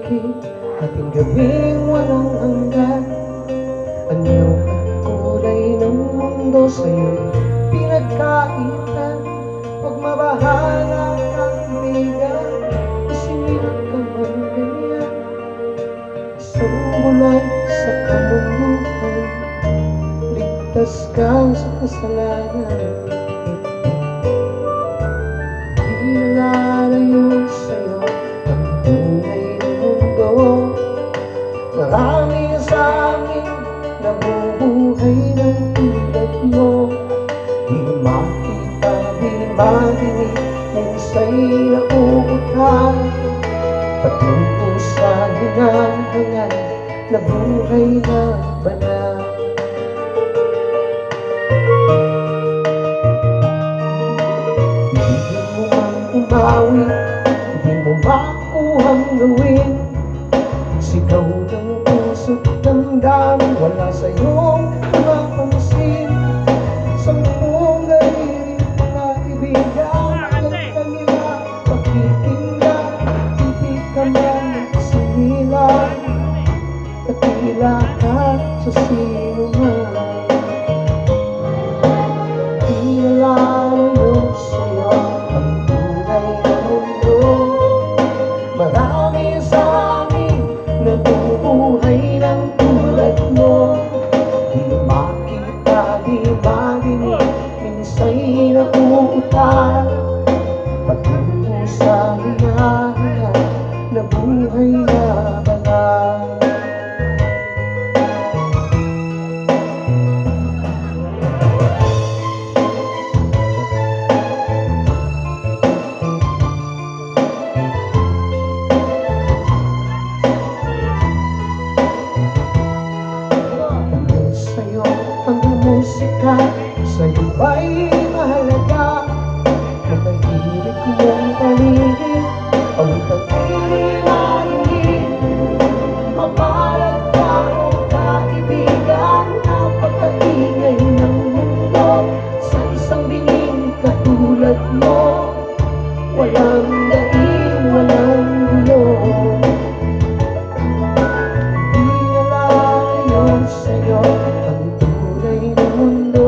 paligid, ating gabing walang hanggan. Anyo at kulay ng mundo sa'yo'y pinagkaitan. Huwag mabahala kaibigan, isingit ka man ganyan. Isang bulan sa kamuluhan, ligtas ka sa kasalanan. Di nalalayo sa'yo ang tunay na mundo. Marami sa amin nabubuhay ng tulad mo. Di makita, di marinig, minsa'y nauutal. Patungo sa hinahangal na buhay na banal. Hindi mo man umawi, hindi mo makuhang gawin. Sigaw ng puso't damdamin, wala sa'yong mapansin. Sampung narinig mga ibigan, ang kanila pakikinggan. Ibig ka man sinila, takila ka sa sino man. Di nalalayo sa'yo ang tunay na mundo. Marami sa amin nabubuhay ng tulad mo. Di makita, di marinig, minsa'y nauutal. Patungo sa hinahangal na buhay na banal. Sa'yo ang musika, sa'yo ba'y mahalaga? Matahimik mong paligid, ang tagpiling marinig. Mapalag ka o kaibigan, napakaingay ng mundo. Sa isang binging katulad mo, walang daing, walang gulo. Di nalalayo sa'yo ang tunay na mundo.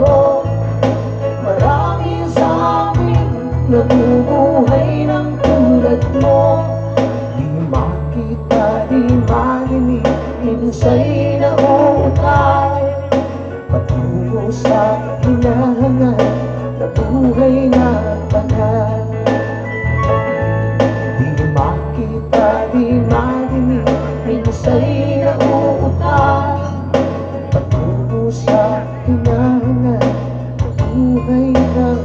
Marami sa amin nabubuhay ng tulad mo. Di makita, di marinig, minsa'y nauutal. Patungo sa hinahangal na buhay na banal. Di makita, di marinig, minsa'y nauutal. Patungo sa hinahangal na buhay na